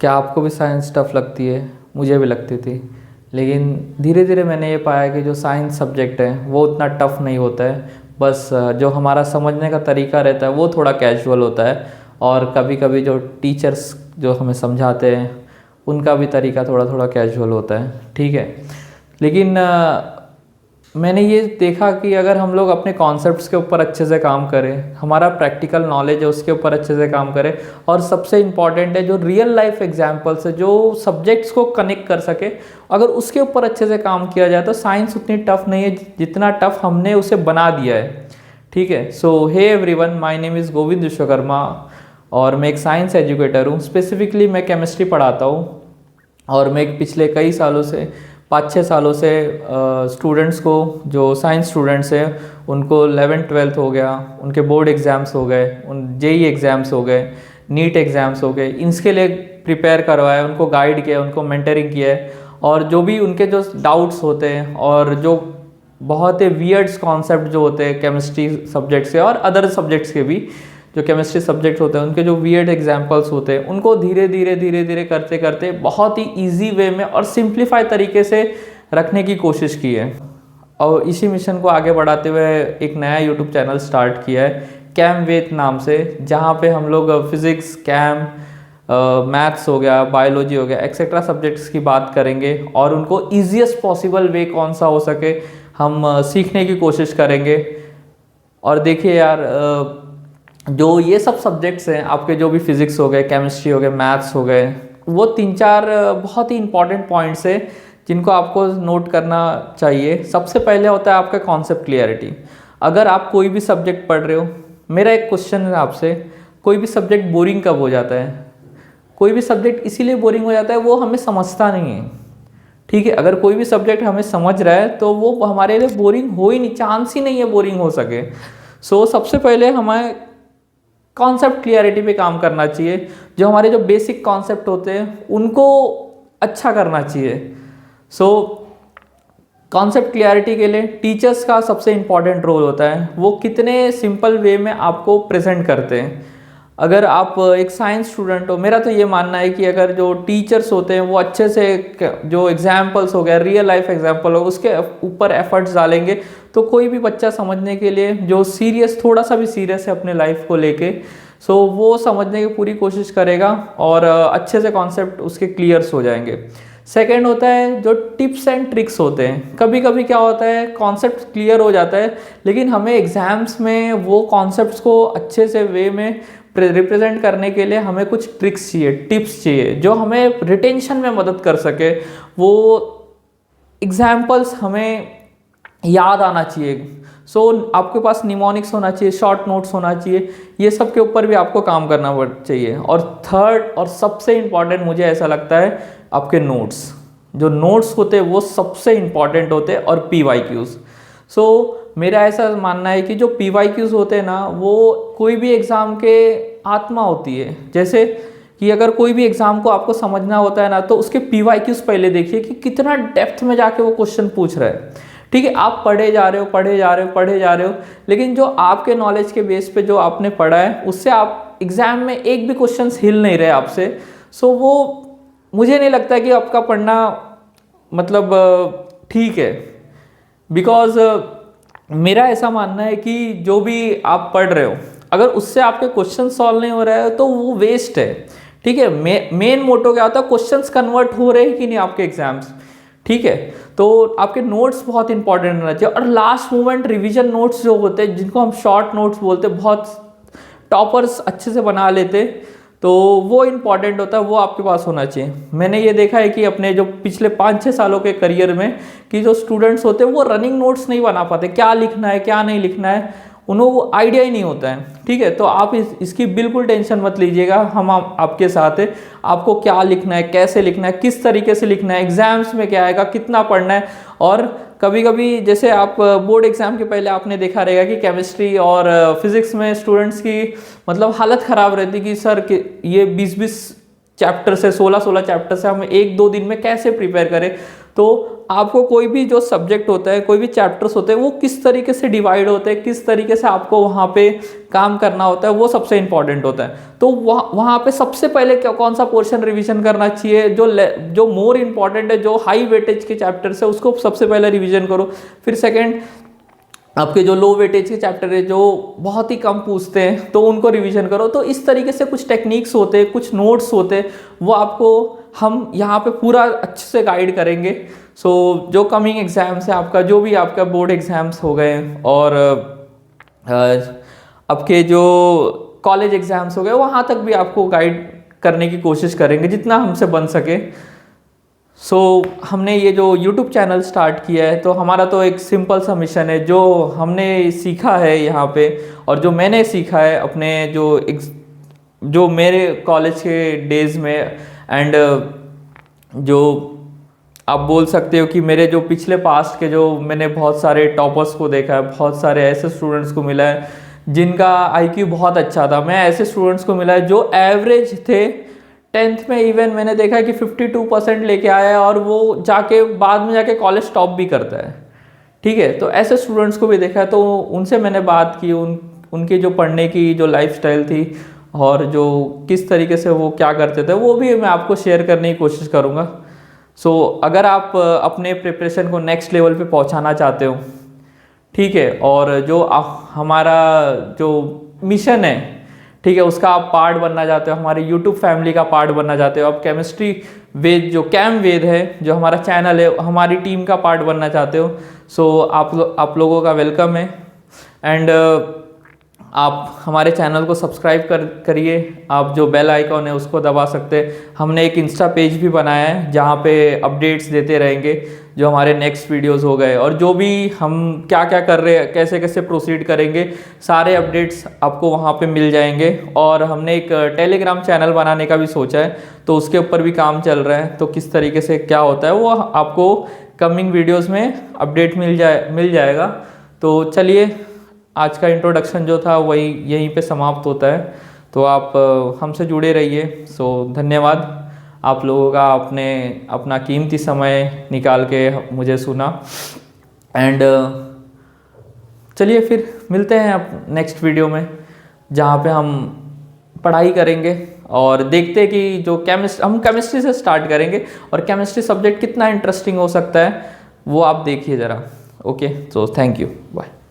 क्या आपको भी साइंस टफ लगती है? मुझे भी लगती थी, लेकिन धीरे धीरे मैंने ये पाया कि जो साइंस सब्जेक्ट है वो उतना टफ नहीं होता है। बस जो हमारा समझने का तरीका रहता है वो थोड़ा कैजुअल होता है, और कभी कभी जो टीचर्स जो हमें समझाते हैं उनका भी तरीका थोड़ा थोड़ा कैजुअल होता है, ठीक है। लेकिन मैंने ये देखा कि अगर हम लोग अपने कॉन्सेप्ट्स के ऊपर अच्छे से काम करें, हमारा प्रैक्टिकल नॉलेज है उसके ऊपर अच्छे से काम करें, और सबसे इम्पॉर्टेंट है जो रियल लाइफ एग्जांपल्स है जो सब्जेक्ट्स को कनेक्ट कर सके, अगर उसके ऊपर अच्छे से काम किया जाए तो साइंस उतनी टफ नहीं है जितना टफ हमने उसे बना दिया है, ठीक है। So hey everyone, my name is Govind Vishwakarma और मैं एक साइंस एजुकेटर हूँ। स्पेसिफिकली मैं केमिस्ट्री पढ़ाता हूँ, और मैं पिछले कई सालों से 5-6 सालों से स्टूडेंट्स को, जो साइंस स्टूडेंट्स हैं उनको 11th-12th हो गया, उनके बोर्ड एग्ज़ाम्स हो गए, उन जेई एग्ज़ाम्स हो गए, नीट एग्ज़ाम्स हो गए, इसके लिए प्रिपेयर करवाया, उनको गाइड किया, उनको मेंटरिंग किया है। और जो भी उनके जो डाउट्स होते हैं और जो बहुत ही वियर्ड्स कॉन्सेप्ट जो होते हैं केमिस्ट्री सब्जेक्ट से और अदर सब्जेक्ट्स के भी, जो केमिस्ट्री सब्जेक्ट होते हैं उनके जो वियर्ड एग्जांपल्स होते हैं उनको धीरे धीरे करते करते बहुत ही इजी वे में और सिंप्लीफाई तरीके से रखने की कोशिश की है। और इसी मिशन को आगे बढ़ाते हुए एक नया यूट्यूब चैनल स्टार्ट किया है कैम वेद नाम से, जहाँ पे हम लोग फिज़िक्स, कैम, मैथ्स हो गया, बायोलॉजी हो गया, एक्सेट्रा सब्जेक्ट्स की बात करेंगे और उनको ईजीएस्ट पॉसिबल वे कौन सा हो सके हम सीखने की कोशिश करेंगे। और देखिए यार, जो ये सब सब्जेक्ट्स हैं आपके, जो भी फिज़िक्स हो गए, केमिस्ट्री हो गए, मैथ्स हो गए, वो 3-4 बहुत ही इंपॉर्टेंट पॉइंट्स है जिनको आपको नोट करना चाहिए। सबसे पहले होता है आपका कॉन्सेप्ट क्लियरिटी। अगर आप कोई भी सब्जेक्ट पढ़ रहे हो, मेरा एक क्वेश्चन है आपसे, कोई भी सब्जेक्ट बोरिंग कब हो जाता है? कोई भी सब्जेक्ट इसीलिए बोरिंग हो जाता है वो हमें समझता नहीं है, ठीक है। अगर कोई भी सब्जेक्ट हमें समझ रहा है तो वो हमारे लिए बोरिंग हो ही नहीं, चांस ही नहीं है बोरिंग हो सके। सो सबसे पहले हमें कॉन्सेप्ट क्लियरिटी पे काम करना चाहिए। जो हमारे जो बेसिक कॉन्सेप्ट होते हैं उनको अच्छा करना चाहिए। सो कॉन्सेप्ट क्लियरिटी के लिए टीचर्स का सबसे इम्पॉर्टेंट रोल होता है, वो कितने सिंपल वे में आपको प्रेजेंट करते हैं। अगर आप एक साइंस स्टूडेंट हो, मेरा तो ये मानना है कि अगर जो टीचर्स होते हैं वो अच्छे से जो एग्जाम्पल्स हो गया, रियल लाइफ एग्जाम्पल हो, उसके ऊपर एफर्ट्स डालेंगे तो कोई भी बच्चा समझने के लिए जो सीरियस, थोड़ा सा भी सीरियस है अपने लाइफ को लेके, सो वो समझने की पूरी कोशिश करेगा और अच्छे से कॉन्सेप्ट उसके क्लियर्स हो जाएंगे। सेकेंड होता है जो टिप्स एंड ट्रिक्स होते हैं। कभी कभी क्या होता है, कॉन्सेप्ट क्लियर हो जाता है लेकिन हमें एग्जाम्स में वो कॉन्सेप्ट्स को अच्छे से वे में रिप्रेजेंट करने के लिए हमें कुछ ट्रिक्स चाहिए, टिप्स चाहिए जो हमें रिटेंशन में मदद कर सके। वो एग्जाम्पल्स हमें याद आना चाहिए। सो आपके पास निमोनिक्स होना चाहिए, शॉर्ट नोट्स होना चाहिए, ये सब के ऊपर भी आपको काम करना चाहिए। और थर्ड और सबसे इम्पॉर्टेंट मुझे ऐसा लगता है, आपके नोट्स, जो नोट्स होते हैं वो सबसे इम्पॉर्टेंट होते हैं, और PYQs। सो मेरा ऐसा मानना है कि जो PYQs होते हैं ना, वो कोई भी एग्ज़ाम के आत्मा होती है। जैसे कि अगर कोई भी एग्ज़ाम को आपको समझना होता है ना, तो उसके PYQs पहले देखिए कि कितना डेप्थ में जाके वो क्वेश्चन पूछ रहा है, ठीक है। आप पढ़े जा रहे हो, लेकिन जो आपके नॉलेज के बेस पे जो आपने पढ़ा है उससे आप एग्ज़ाम में एक भी क्वेश्चन हिल नहीं रहे आपसे। सो वो मुझे नहीं लगता कि आपका पढ़ना मतलब ठीक है। बिकॉज मेरा ऐसा मानना है कि जो भी आप पढ़ रहे हो, अगर उससे आपके क्वेश्चन सॉल्व नहीं हो रहा है तो वो वेस्ट है, ठीक है। मेन मोटो क्या होता है, क्वेश्चंस कन्वर्ट हो रहे हैं कि नहीं आपके एग्जाम्स, ठीक है। तो आपके नोट्स बहुत इंपॉर्टेंट होना चाहिए। और लास्ट मोमेंट रिवीजन नोट्स जो होते हैं, जिनको हम शॉर्ट नोट्स बोलते हैं, बहुत टॉपर्स अच्छे से बना लेते, तो वो इम्पॉर्टेंट होता है, वो आपके पास होना चाहिए। मैंने ये देखा है कि अपने जो पिछले 5-6 सालों के करियर में कि जो स्टूडेंट्स होते हैं वो रनिंग नोट्स नहीं बना पाते, क्या लिखना है क्या नहीं लिखना है उन्हें वो आइडिया ही नहीं होता है, ठीक है। तो आप इसकी बिल्कुल टेंशन मत लीजिएगा, हम आपके साथ हैं। आपको क्या लिखना है, कैसे लिखना है, किस तरीके से लिखना है, एग्जाम्स में क्या आएगा, कितना पढ़ना है। और कभी कभी जैसे आप बोर्ड एग्जाम के पहले आपने देखा रहेगा कि केमिस्ट्री और फिजिक्स में स्टूडेंट्स की मतलब हालत ख़राब रहती कि सर ये 20-20 चैप्टर से, 16-16 चैप्टर से हम 1-2 दिन में कैसे प्रिपेयर करें। तो आपको कोई भी जो सब्जेक्ट होता है, कोई भी चैप्टर्स होते हैं, वो किस तरीके से डिवाइड होते हैं, किस तरीके से आपको वहाँ पे काम करना होता है, वो सबसे इंपॉर्टेंट होता है। तो वहाँ पे सबसे पहले कौन सा पोर्शन रिवीजन करना चाहिए, जो मोर इंपॉर्टेंट है, जो हाई वेटेज के चैप्टर्स है, उसको सबसे पहले रिवीजन करो। फिर सेकेंड, आपके जो लो वेटेज के चैप्टर है, जो बहुत ही कम पूछते हैं, तो उनको रिवीजन करो। तो इस तरीके से कुछ टेक्निक्स होते हैं, कुछ नोट्स होते हैं, वो आपको हम यहाँ पे पूरा अच्छे से गाइड करेंगे। सो जो कमिंग एग्जाम्स है, आपका जो भी आपका बोर्ड एग्जाम्स हो गए और आपके जो कॉलेज एग्जाम्स हो गए, वहाँ तक भी आपको गाइड करने की कोशिश करेंगे जितना हमसे बन सके। सो हमने ये जो YouTube चैनल स्टार्ट किया है, तो हमारा तो एक सिंपल सा मिशन है, जो हमने सीखा है यहाँ पे और जो मैंने सीखा है अपने जो मेरे कॉलेज के डेज़ में, एंड जो आप बोल सकते हो कि मेरे जो पिछले पास्ट के जो मैंने बहुत सारे टॉपर्स को देखा है, बहुत सारे ऐसे स्टूडेंट्स को मिला है जिनका IQ बहुत अच्छा था। मैं ऐसे स्टूडेंट्स को मिला है जो एवरेज थे, 10th में इवन मैंने देखा है कि 52% लेके आया है और वो जाके बाद में जाके कॉलेज टॉप भी करता है। ठीक है, तो ऐसे स्टूडेंट्स को भी देखा है, तो उनसे मैंने बात की, उनकी जो पढ़ने की जो लाइफस्टाइल थी और जो किस तरीके से वो क्या करते थे, वो भी मैं आपको शेयर करने की कोशिश करूँगा। सो अगर आप अपने प्रिपरेशन को नेक्स्ट लेवल पे पहुँचाना चाहते हो, ठीक है, और जो हमारा जो मिशन है, ठीक है, उसका आप पार्ट बनना चाहते हो, हमारे YouTube फैमिली का पार्ट बनना चाहते हो, आप केमिस्ट्री वेद जो कैम वेद है, जो हमारा चैनल है, हमारी टीम का पार्ट बनना चाहते हो, सो आप लोगों का वेलकम है। एंड आप हमारे चैनल को सब्सक्राइब करिए, आप जो बेल आइकॉन है उसको दबा सकते हैं। हमने एक इंस्टा पेज भी बनाया है जहाँ पे अपडेट्स देते रहेंगे, जो हमारे नेक्स्ट वीडियोस हो गए और जो भी हम क्या क्या कर रहे हैं, कैसे कैसे प्रोसीड करेंगे, सारे अपडेट्स आपको वहाँ पे मिल जाएंगे। और हमने एक टेलीग्राम चैनल बनाने का भी सोचा है, तो उसके ऊपर भी काम चल रहा है। तो किस तरीके से क्या होता है वो आपको कमिंग वीडियोज़ में अपडेट मिल जाएगा। तो चलिए, आज का इंट्रोडक्शन जो था वही यहीं पे समाप्त होता है। तो आप हमसे जुड़े रहिए। सो धन्यवाद आप लोगों का, आपने अपना कीमती समय निकाल के मुझे सुना। एंड चलिए फिर मिलते हैं अब नेक्स्ट वीडियो में, जहाँ पे हम पढ़ाई करेंगे और देखते हैं कि जो हम केमिस्ट्री से स्टार्ट करेंगे और केमिस्ट्री सब्जेक्ट कितना इंटरेस्टिंग हो सकता है, वो आप देखिए ज़रा। Okay, so thank you, bye.